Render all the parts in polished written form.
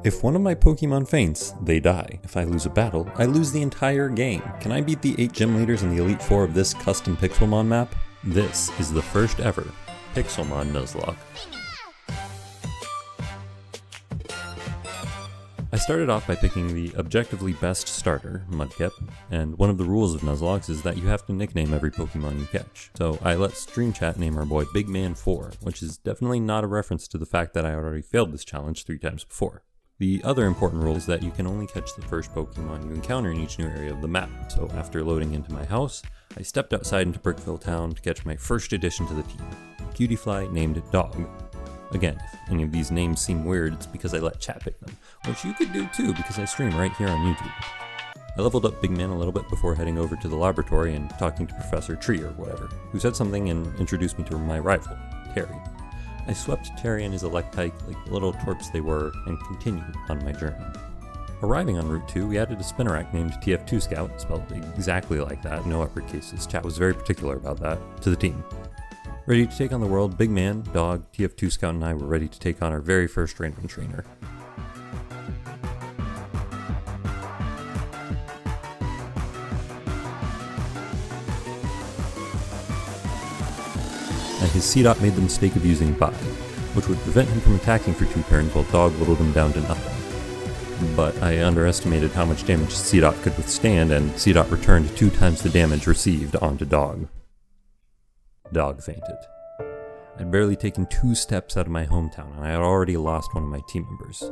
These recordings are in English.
If one of my Pokemon faints, they die. If I lose a battle, I lose the entire game. Can I beat the 8 gym leaders in the Elite Four of this custom Pixelmon map? This is the first ever Pixelmon Nuzlocke. I started off by picking the objectively best starter, Mudkip, and one of the rules of Nuzlocke is that you have to nickname every Pokemon you catch. So I let Stream Chat name our boy Big Man 4, which is definitely not a reference to the fact that I already failed this challenge 3 times before. The other important rule is that you can only catch the first Pokemon you encounter in each new area of the map, so after loading into my house, I stepped outside into Brickville Town to catch my first addition to the team, Cutifly named Dog. Again, if any of these names seem weird, it's because I let chat pick them, which you could do too because I stream right here on YouTube. I leveled up Big Man a little bit before heading over to the laboratory and talking to Professor Tree or whatever, who said something and introduced me to my rival, Terry. I swept Terry and his Electike like the little twerps they were and continued on my journey. Arriving on Route 2, we added a Spinnerack named TF2 Scout, spelled exactly like that, no uppercases, chat was very particular about that, to the team. Ready to take on the world, Big Man, Dog, TF2 Scout and I were ready to take on our very first random trainer. And his C-Dot made the mistake of using Bide, which would prevent him from attacking for 2 turns while Dog whittled him down to nothing. But I underestimated how much damage C-Dot could withstand, and C-Dot returned 2 times the damage received onto Dog. Dog fainted. I'd barely taken 2 steps out of my hometown, and I had already lost one of my team members.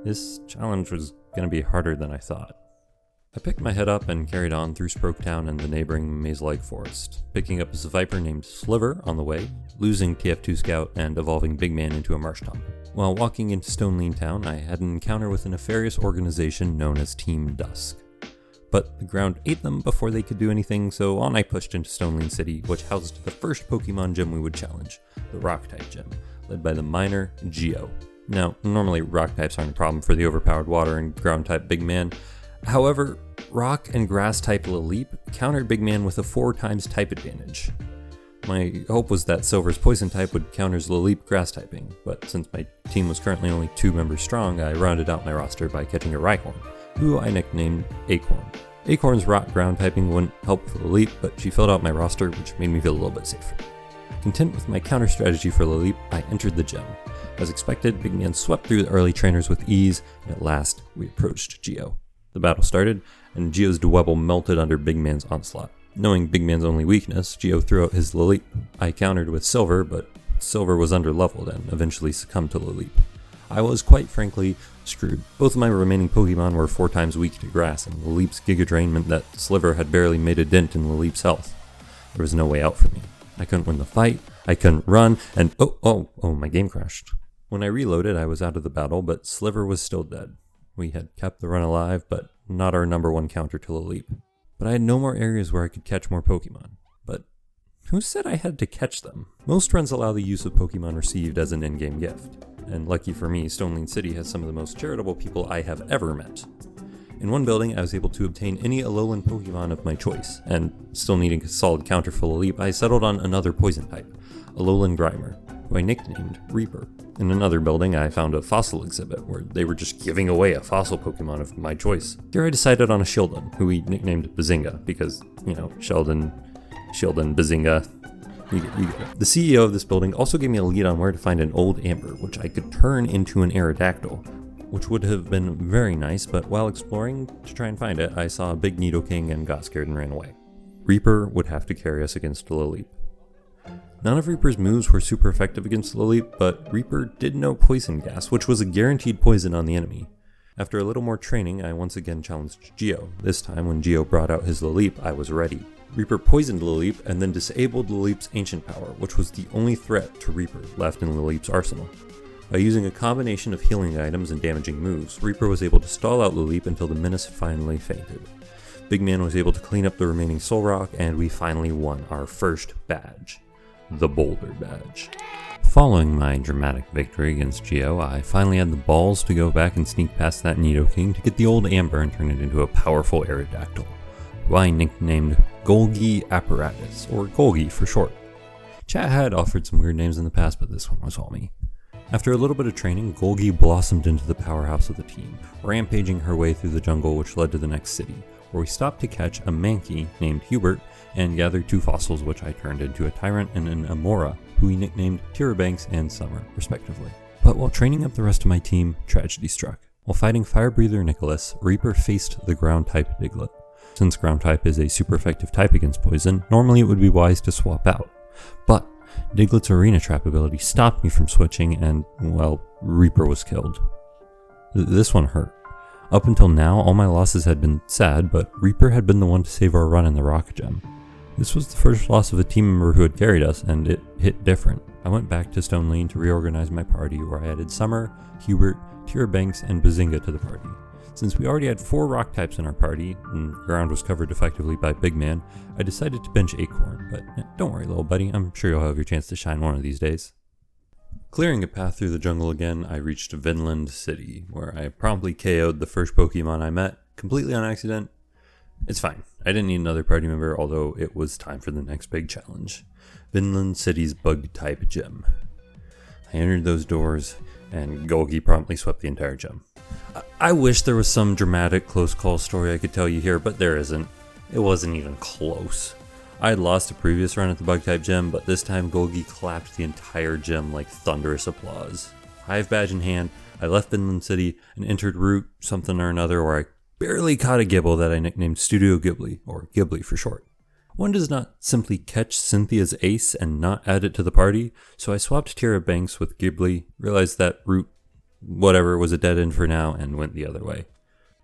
This challenge was going to be harder than I thought. I picked my head up and carried on through Sproketown and the neighboring maze-like forest, picking up a Viper named Sliver on the way, losing TF2 Scout, and evolving Big Man into a Marshtomp. While walking into Stonelean Town, I had an encounter with a nefarious organization known as Team Dusk. But the ground ate them before they could do anything, so on I pushed into Stonelean City, which housed the first Pokemon gym we would challenge, the Rock-type gym, led by the miner Geo. Now, normally Rock types aren't a problem for the overpowered Water and Ground-type Big Man. However, Rock and Grass-type Lileep countered Big Man with a 4 times type advantage. My hope was that Silver's Poison type would counter Lileep Grass typing, but since my team was currently only 2 members strong, I rounded out my roster by catching a Rhyhorn, who I nicknamed Acorn. Acorn's Rock Ground typing wouldn't help with Lileep, but she filled out my roster, which made me feel a little bit safer. Content with my counter strategy for Lileep, I entered the gym. As expected, Big Man swept through the early trainers with ease, and at last, we approached Geo. The battle started, and Geo's Dwebble melted under Big Man's onslaught. Knowing Big Man's only weakness, Geo threw out his Lileep. I countered with Silver, but Silver was under-leveled and eventually succumbed to Lileep. I was, quite frankly, screwed. Both of my remaining Pokemon were 4 times weak to Grass, and Lileep's Giga Drain meant that Sliver had barely made a dent in Lileep's health. There was no way out for me. I couldn't win the fight, I couldn't run, and my game crashed. When I reloaded, I was out of the battle, but Sliver was still dead. We had kept the run alive, but not our number 1 counter to Lileep. But I had no more areas where I could catch more Pokemon. But who said I had to catch them? Most runs allow the use of Pokemon received as an in-game gift. And lucky for me, Stonelean City has some of the most charitable people I have ever met. In one building, I was able to obtain any Alolan Pokemon of my choice, and still needing a solid counter for Lileep, I settled on another poison type, Alolan Grimer, who I nicknamed Reaper. In another building, I found a fossil exhibit where they were just giving away a fossil Pokemon of my choice. Here I decided on a Shieldon, who we nicknamed Bazinga, because, Shieldon, Bazinga, you get it. The CEO of this building also gave me a lead on where to find an old Amber, which I could turn into an Aerodactyl, which would have been very nice, but while exploring to try and find it, I saw a big Nidoking and got scared and ran away. Reaper would have to carry us against Lileep. None of Reaper's moves were super effective against Lileep, but Reaper did know Poison Gas, which was a guaranteed poison on the enemy. After a little more training, I once again challenged Geo. This time, when Geo brought out his Lileep, I was ready. Reaper poisoned Lileep and then disabled Lileep's Ancient Power, which was the only threat to Reaper left in Lileep's arsenal. By using a combination of healing items and damaging moves, Reaper was able to stall out Lileep until the menace finally fainted. Big Man was able to clean up the remaining Soul Rock, and we finally won our first badge. The Boulder Badge. Following my dramatic victory against Geo, I finally had the balls to go back and sneak past that Nidoking to get the old Amber and turn it into a powerful Aerodactyl, who I nicknamed Golgi Apparatus, or Golgi for short. Chat had offered some weird names in the past, but this one was all me. After a little bit of training, Golgi blossomed into the powerhouse of the team, rampaging her way through the jungle which led to the next city, where we stopped to catch a Mankey named Hubert and gathered 2 fossils which I turned into a Tyrant and an Amora, who we nicknamed Tyrabanks and Summer, respectively. But while training up the rest of my team, tragedy struck. While fighting Fire Breather Nicholas, Reaper faced the Ground-type Diglett. Since Ground-type is a super effective type against poison, normally it would be wise to swap out. But Diglett's Arena Trap ability stopped me from switching and, well, Reaper was killed. This one hurt. Up until now, all my losses had been sad, but Reaper had been the one to save our run in the Rock Gem. This was the first loss of a team member who had carried us, and it hit different. I went back to Stone Lane to reorganize my party, where I added Summer, Hubert, Tyrabanks, and Bazinga to the party. Since we already had 4 rock types in our party, and ground was covered effectively by Big Man, I decided to bench Acorn, but don't worry little buddy, I'm sure you'll have your chance to shine one of these days. Clearing a path through the jungle again, I reached Vinland City, where I promptly KO'd the first Pokemon I met, completely on accident. It's fine, I didn't need another party member, although it was time for the next big challenge. Vinland City's Bug-type Gym. I entered those doors, and Golgi promptly swept the entire gym. I wish there was some dramatic close call story I could tell you here, but there isn't. It wasn't even close. I had lost a previous run at the Bug-type Gym, but this time Golgi clapped the entire gym like thunderous applause. Hive badge in hand, I left Vinland City and entered Route something or another where I barely caught a Gibble that I nicknamed Studio Ghibli, or Ghibli for short. One does not simply catch Cynthia's ace and not add it to the party, so I swapped Tyrabanks with Ghibli, realized that Route whatever was a dead end for now, and went the other way.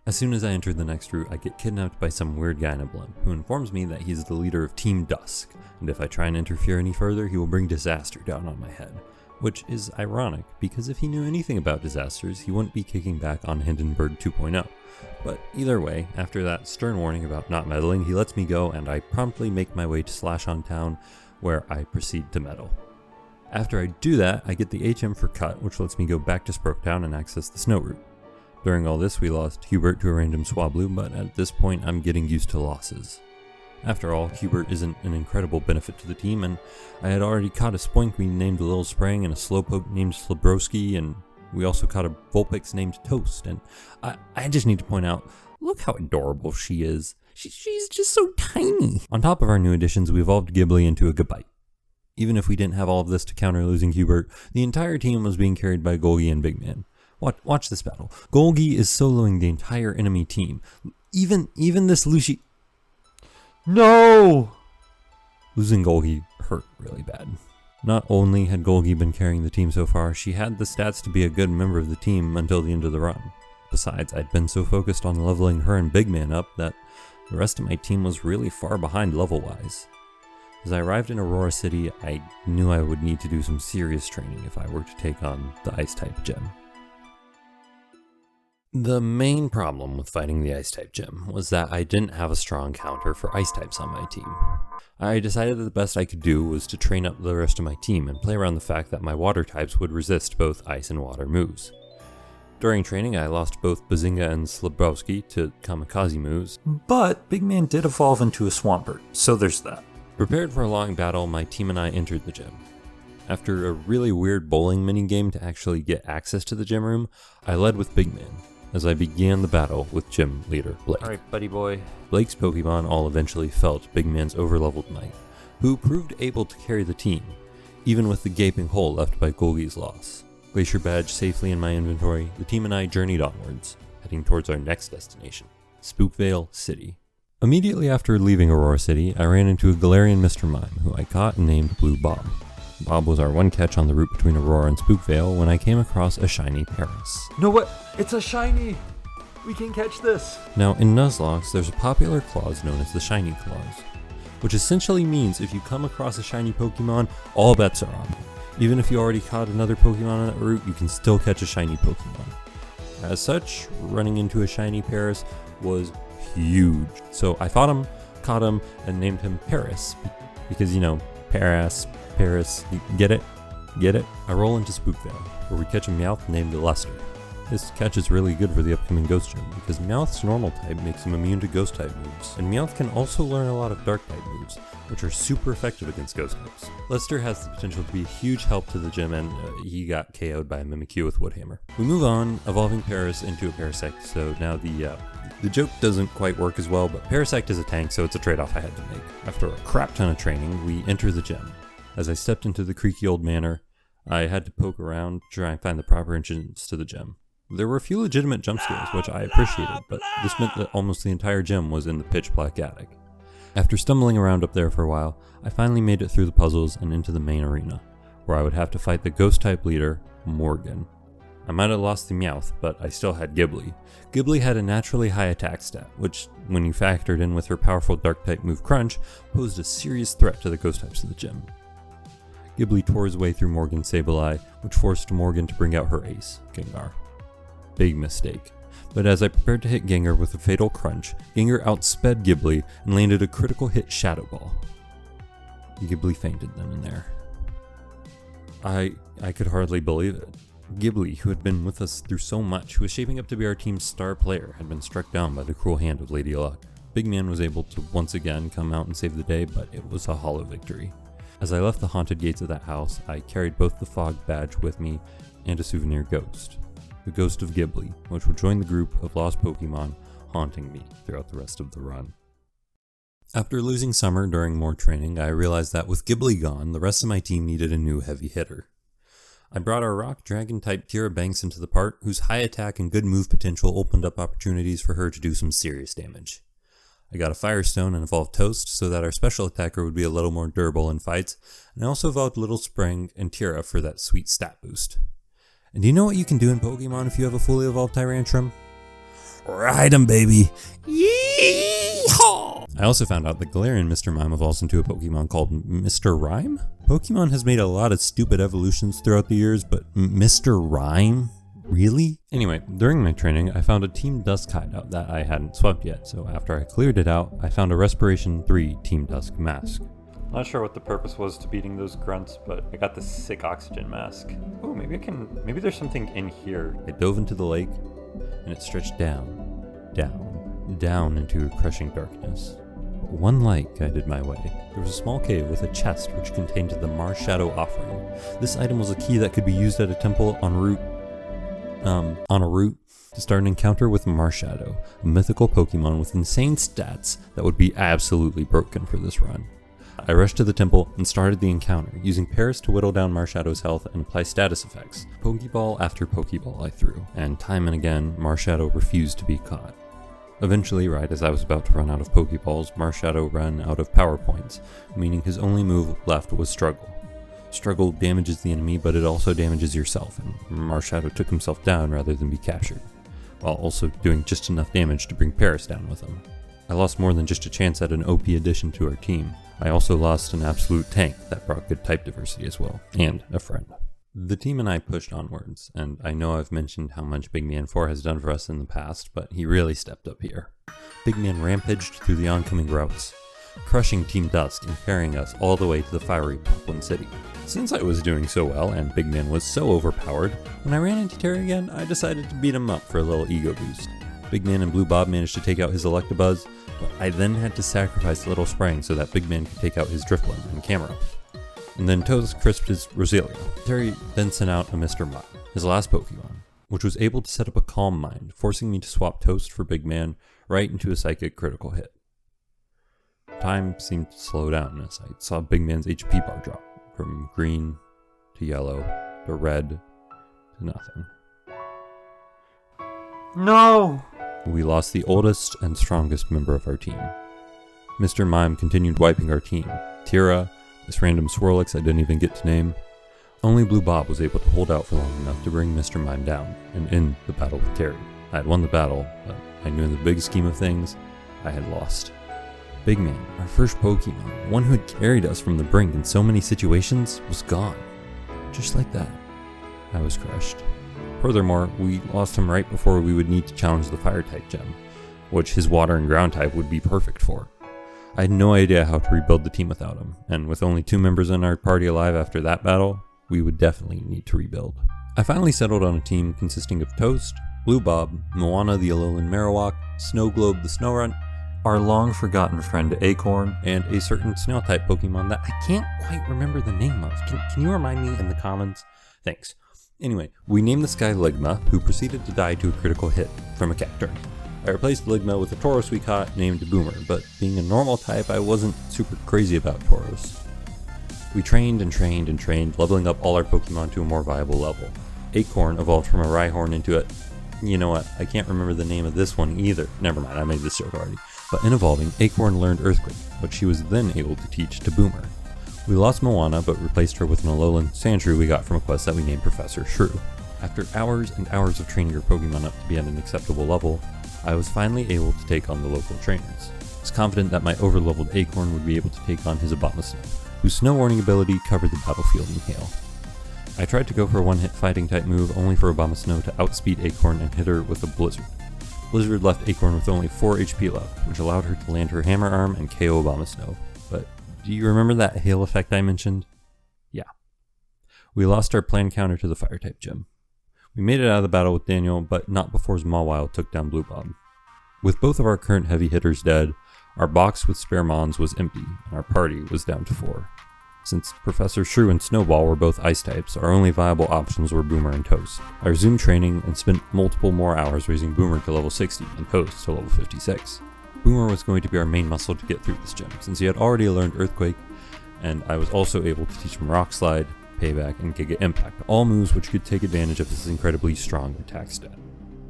As soon as I entered the next route, I get kidnapped by some weird guy in a blimp, who informs me that he's the leader of Team Dusk, and if I try and interfere any further, he will bring disaster down on my head. Which is ironic, because if he knew anything about disasters, he wouldn't be kicking back on Hindenburg 2.0. But either way, after that stern warning about not meddling, he lets me go, and I promptly make my way to Slash on Town, where I proceed to meddle. After I do that, I get the HM for Cut, which lets me go back to Sproketown and access the snow route. During all this, we lost Hubert to a random Swablu, but at this point I'm getting used to losses. After all, Hubert isn't an incredible benefit to the team, and I had already caught a Spoinkwe named Lil Sprang and a Slowpoke named Slabroski, and we also caught a Vulpix named Toast, and I just need to point out, look how adorable she is. She's just so tiny. On top of our new additions, we evolved Ghibli into a Gabite. Even if we didn't have all of this to counter losing Hubert, the entire team was being carried by Golgi and Big Man. Watch this battle. Golgi is soloing the entire enemy team. Even this Lucy... No! Losing Golgi hurt really bad. Not only had Golgi been carrying the team so far, she had the stats to be a good member of the team until the end of the run. Besides, I'd been so focused on leveling her and Big Man up that the rest of my team was really far behind level-wise. As I arrived in Aurora City, I knew I would need to do some serious training if I were to take on the Ice-type gym. The main problem with fighting the Ice-type gym was that I didn't have a strong counter for Ice types on my team. I decided that the best I could do was to train up the rest of my team and play around the fact that my water types would resist both ice and water moves. During training, I lost both Bazinga and Slabowski to Kamikaze moves, but Big Man did evolve into a Swampert, so there's that. Prepared for a long battle, my team and I entered the gym. After a really weird bowling minigame to actually get access to the gym room, I led with Big Man, as I began the battle with gym leader Blake. Alright, buddy boy. Blake's Pokemon all eventually felt Big Man's overleveled might, who proved able to carry the team, even with the gaping hole left by Golgi's loss. Glacier Badge safely in my inventory, the team and I journeyed onwards, heading towards our next destination, Spookvale City. Immediately after leaving Aurora City, I ran into a Galarian Mr. Mime, who I caught and named Blue Bob. Bob was our one catch on the route between Aurora and Spookvale when I came across a shiny Paris. No, what? It's a shiny! We can catch this! Now, in Nuzlocke, there's a popular clause known as the Shiny Clause, which essentially means if you come across a shiny Pokemon, all bets are on. Even if you already caught another Pokemon on that route, you can still catch a shiny Pokemon. As such, running into a shiny Paris was huge. So I fought him, caught him, and named him Paris. Because, you know, Paris, you get it? Get it? I roll into Spookvale, where we catch a Meowth named Lester. This catch is really good for the upcoming Ghost Gym, because Meowth's normal type makes him immune to Ghost type moves, and Meowth can also learn a lot of Dark type moves, which are super effective against Ghost types. Lester has the potential to be a huge help to the gym, and he got KO'd by a Mimikyu with Woodhammer. We move on, evolving Paris into a Parasect, so now the joke doesn't quite work as well, but Parasect is a tank, so it's a trade-off I had to make. After a crap ton of training, we enter the gym. As I stepped into the creaky old manor, I had to poke around to try and find the proper entrance to the gym. There were a few legitimate jump scares, which I appreciated, but this meant that almost the entire gym was in the pitch-black attic. After stumbling around up there for a while, I finally made it through the puzzles and into the main arena, where I would have to fight the Ghost-type leader, Morgan. I might have lost the Meowth, but I still had Ghibli. Ghibli had a naturally high attack stat, which, when you factored in with her powerful Dark-type move Crunch, posed a serious threat to the Ghost-types of the gym. Ghibli tore his way through Morgan's Sableye, which forced Morgan to bring out her ace, Gengar. Big mistake. But as I prepared to hit Gengar with a fatal Crunch, Gengar outsped Ghibli and landed a critical hit Shadow Ball. Ghibli fainted then and there. I could hardly believe it. Ghibli, who had been with us through so much, who was shaping up to be our team's star player, had been struck down by the cruel hand of Lady Luck. Big Man was able to once again come out and save the day, but it was a hollow victory. As I left the haunted gates of that house, I carried both the fog badge with me and a souvenir ghost. The ghost of Ghibli, which would join the group of lost Pokemon haunting me throughout the rest of the run. After losing Summer during more training, I realized that with Ghibli gone, the rest of my team needed a new heavy hitter. I brought our rock dragon type Tira Banks into the part, whose high attack and good move potential opened up opportunities for her to do some serious damage. I got a Firestone and evolved Toast so that our special attacker would be a little more durable in fights, and I also evolved Little Spring and Tira for that sweet stat boost. And do you know what you can do in Pokemon if you have a fully evolved Tyrantrum? Ride 'em, baby! Yeehaw! I also found out that Galarian Mr. Mime evolves into a Pokemon called Mr. Rhyme? Pokemon has made a lot of stupid evolutions throughout the years, but Mr. Rhyme? Really? Anyway, during my training, I found a Team Dusk hideout that I hadn't swept yet, so after I cleared it out, I found a Respiration 3 Team Dusk mask. Not sure what the purpose was to beating those grunts, but I got this sick oxygen mask. Oh, maybe there's something in here. I dove into the lake, and it stretched down into crushing darkness. But one light guided my way. There was a small cave with a chest which contained the Marshadow offering. This item was a key that could be used at a temple en route to start an encounter with Marshadow, a mythical Pokemon with insane stats that would be absolutely broken for this run. I rushed to the temple and started the encounter, using Paris to whittle down Marshadow's health and apply status effects. Pokeball after Pokeball I threw, and time and again, Marshadow refused to be caught. Eventually, right as I was about to run out of Pokeballs, Marshadow ran out of power points, meaning his only move left was Struggle. Struggle damages the enemy, but it also damages yourself, and Marshadow took himself down rather than be captured, while also doing just enough damage to bring Paris down with him. I lost more than just a chance at an OP addition to our team. I also lost an absolute tank that brought good type diversity as well, and a friend. The team and I pushed onwards, and I know I've mentioned how much Big Man 4 has done for us in the past, but he really stepped up here. Big Man rampaged through the oncoming routes, crushing Team Dusk and carrying us all the way to the fiery Poplin City. Since I was doing so well and Big Man was so overpowered, when I ran into Terry again, I decided to beat him up for a little ego boost. Big Man and Blue Bob managed to take out his Electabuzz, but I then had to sacrifice Little Spring so that Big Man could take out his Drifblim and Camera. And then Toast crisped his Roselia. Terry then sent out a Mr. Mime, his last Pokemon, which was able to set up a Calm Mind, forcing me to swap Toast for Big Man right into a Psychic critical hit. Time seemed to slow down as I saw Big Man's HP bar drop from green to yellow to red to nothing. No! We lost the oldest and strongest member of our team. Mr. Mime continued wiping our team. Tira, this random Swirlix I didn't even get to name. Only Blue Bob was able to hold out for long enough to bring Mr. Mime down and end the battle with Terry. I had won the battle, but I knew in the big scheme of things, I had lost. Big Man, our first Pokemon, one who had carried us from the brink in so many situations, was gone. Just like that. I was crushed. Furthermore, we lost him right before we would need to challenge the Fire-type gem, which his Water and Ground type would be perfect for. I had no idea how to rebuild the team without him, and with only 2 members in our party alive after that battle, we would definitely need to rebuild. I finally settled on a team consisting of Toast, Blue Bob, Moana the Alolan Marowak, Snow Globe the Snorunt, our long-forgotten friend Acorn, and a certain snail-type Pokemon that I can't quite remember the name of. Can you remind me in the comments? Thanks. Anyway, we named this guy Ligma, who proceeded to die to a critical hit from a Cacturne. I replaced Ligma with a Tauros we caught named Boomer, but being a normal type, I wasn't super crazy about Tauros. We trained and trained and trained, leveling up all our Pokemon to a more viable level. Acorn evolved from a Rhyhorn into a... You know what, I can't remember the name of this one either. Never mind, I made this joke already. But in evolving, Acorn learned Earthquake, which she was then able to teach to Boomer. We lost Moana, but replaced her with an Alolan Sandshrew we got from a quest that we named Professor Shrew. After hours and hours of training your Pokemon up to be at an acceptable level, I was finally able to take on the local trainers. I was confident that my overleveled Acorn would be able to take on his Abomasnow, whose Snow Warning ability covered the battlefield in hail. I tried to go for a one-hit fighting type move only for Abomasnow to outspeed Acorn and hit her with a Blizzard. Blizzard left Acorn with only 4 HP left, which allowed her to land her Hammer Arm and KO Abomasnow. But do you remember that hail effect I mentioned? Yeah. We lost our plan counter to the Fire-type gym. We made it out of the battle with Daniel, but not before Mawile took down Blue Bob. With both of our current heavy hitters dead, our box with spare Mons was empty, and our party was down to 4. Since Professor Shrew and Snowball were both ice types, our only viable options were Boomer and Toast. I resumed training and spent multiple more hours raising Boomer to level 60 and Toast to level 56. Boomer was going to be our main muscle to get through this gym, since he had already learned Earthquake, and I was also able to teach him Rock Slide, Payback, and Giga Impact, all moves which could take advantage of his incredibly strong attack stat.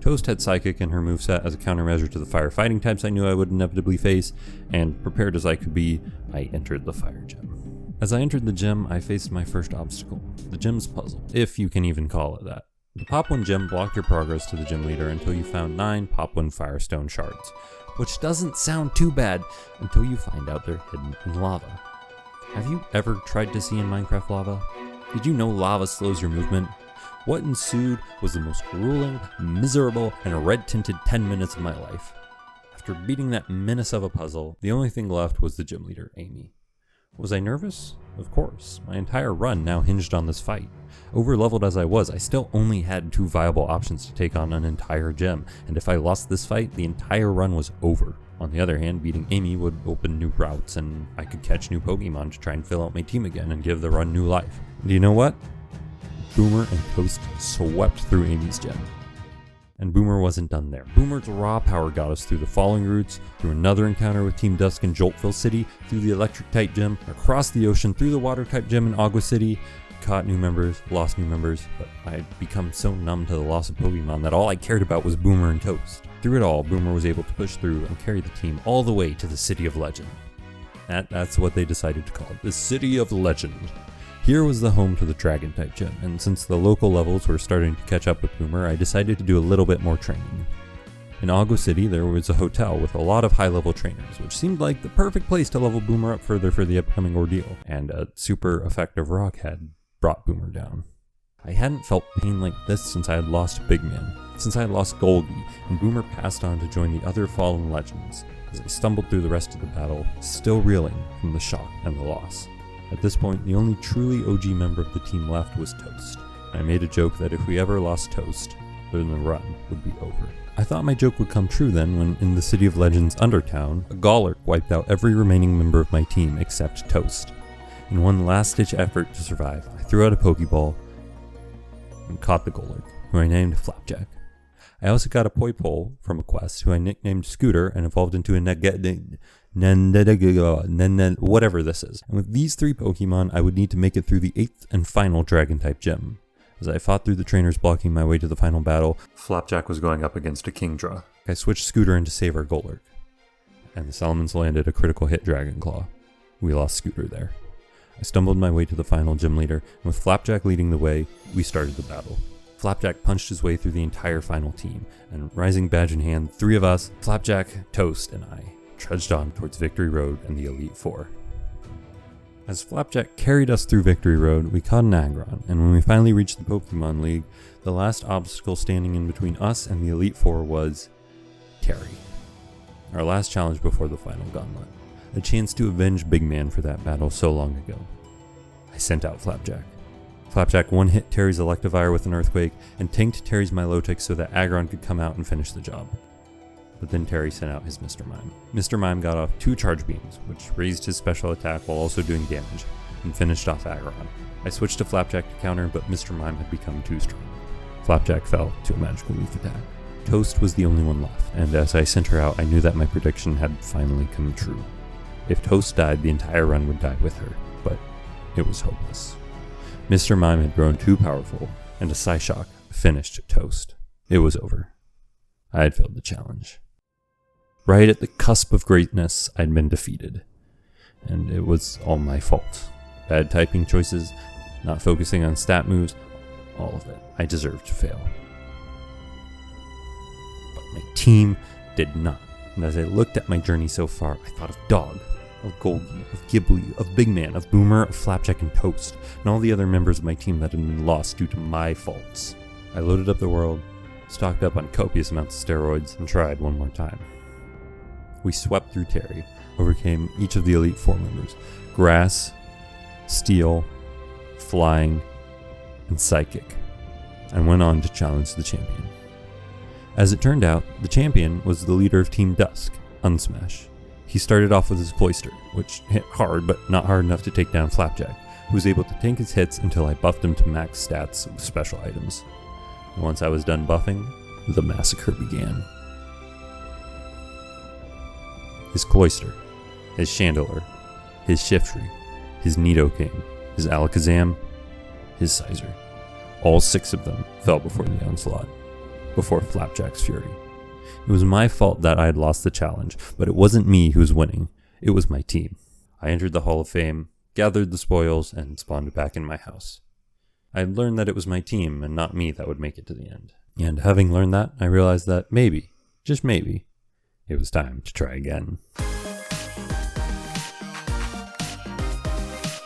Toast had Psychic in her moveset as a countermeasure to the fire fighting types I knew I would inevitably face, and prepared as I could be, I entered the fire gym. As I entered the gym, I faced my first obstacle, the gym's puzzle, if you can even call it that. The Pop 1 gem blocked your progress to the gym leader until you found 9 Pop 1 Firestone shards, which doesn't sound too bad until you find out they're hidden in lava. Have you ever tried to see in Minecraft lava? Did you know lava slows your movement? What ensued was the most grueling, miserable, and red-tinted 10 minutes of my life. After beating that menace of a puzzle, the only thing left was the gym leader, Amy. Was I nervous? Of course. My entire run now hinged on this fight. Over-leveled as I was, I still only had 2 viable options to take on an entire gym, and if I lost this fight, the entire run was over. On the other hand, beating Amy would open new routes, and I could catch new Pokemon to try and fill out my team again and give the run new life. Do you know what? Boomer and Toast swept through Amy's gym. And Boomer wasn't done there. Boomer's raw power got us through the following routes, through another encounter with Team Dusk in Joltville City, through the Electric-type gym, across the ocean, through the Water-type gym in Agua City, caught new members, lost new members, but I had become so numb to the loss of Pokemon that all I cared about was Boomer and Toast. Through it all, Boomer was able to push through and carry the team all the way to the City of Legend. That's what they decided to call it, the City of Legend. Here was the home to the Dragon-type gym, and since the local levels were starting to catch up with Boomer, I decided to do a little bit more training. In Agua City, there was a hotel with a lot of high-level trainers, which seemed like the perfect place to level Boomer up further for the upcoming ordeal, and a super effective rock had brought Boomer down. I hadn't felt pain like this since I had lost Big Man, since I had lost Golgi, and Boomer passed on to join the other fallen legends, as I stumbled through the rest of the battle, still reeling from the shock and the loss. At this point, the only truly OG member of the team left was Toast. I made a joke that if we ever lost Toast, then the run would be over. I thought my joke would come true then when, in the City of Legends Undertown, a Golurk wiped out every remaining member of my team except Toast. In one last-ditch effort to survive, I threw out a Pokeball and caught the Golurk, who I named Flapjack. I also got a Poipole from a quest, who I nicknamed Scooter and evolved into a whatever this is. And with these 3 Pokemon, I would need to make it through the 8th and final Dragon-type gym. As I fought through the trainers blocking my way to the final battle, Flapjack was going up against a Kingdra. I switched Scooter in to save our Golurk, and the Salamence landed a critical hit Dragon Claw. We lost Scooter there. I stumbled my way to the final gym leader, and with Flapjack leading the way, we started the battle. Flapjack punched his way through the entire final team, and rising badge in hand, 3 of us, Flapjack, Toast, and I, trudged on towards Victory Road and the Elite Four. As Flapjack carried us through Victory Road, we caught an Aggron, and when we finally reached the Pokemon League, the last obstacle standing in between us and the Elite Four was Terry. Our last challenge before the final gauntlet. A chance to avenge Big Man for that battle so long ago. I sent out Flapjack. Flapjack one-hit Terry's Electivire with an Earthquake and tanked Terry's Milotic so that Aggron could come out and finish the job. But then Terry sent out his Mr. Mime. Mr. Mime got off 2 Charge Beams, which raised his special attack while also doing damage, and finished off Aggron. I switched to Flapjack to counter, but Mr. Mime had become too strong. Flapjack fell to a Magical Leaf attack. Toast was the only one left, and as I sent her out, I knew that my prediction had finally come true. If Toast died, the entire run would die with her, but it was hopeless. Mr. Mime had grown too powerful, and a Psyshock finished Toast. It was over. I had failed the challenge. Right at the cusp of greatness, I'd been defeated. And it was all my fault. Bad typing choices, not focusing on stat moves, all of it. I deserved to fail. But my team did not. And as I looked at my journey so far, I thought of Dog, of Golgi, of Ghibli, of Big Man, of Boomer, of Flapjack and Toast, and all the other members of my team that had been lost due to my faults. I loaded up the world, stocked up on copious amounts of steroids, and tried one more time. We swept through Terry, overcame each of the Elite Four members: Grass, Steel, Flying, and Psychic, and went on to challenge the champion. As it turned out, the champion was the leader of Team Dusk, Unsmash. He started off with his Cloyster, which hit hard but not hard enough to take down Flapjack, who was able to tank his hits until I buffed him to max stats with special items. And once I was done buffing, the massacre began. His Cloyster, his Chandelure, his Shiftry, his Nidoking, his Alakazam, his Sizer. All 6 of them fell before the onslaught, before Flapjack's fury. It was my fault that I had lost the challenge, but it wasn't me who was winning, it was my team. I entered the Hall of Fame, gathered the spoils, and spawned back in my house. I had learned that it was my team and not me that would make it to the end. And having learned that, I realized that maybe, just maybe, it was time to try again.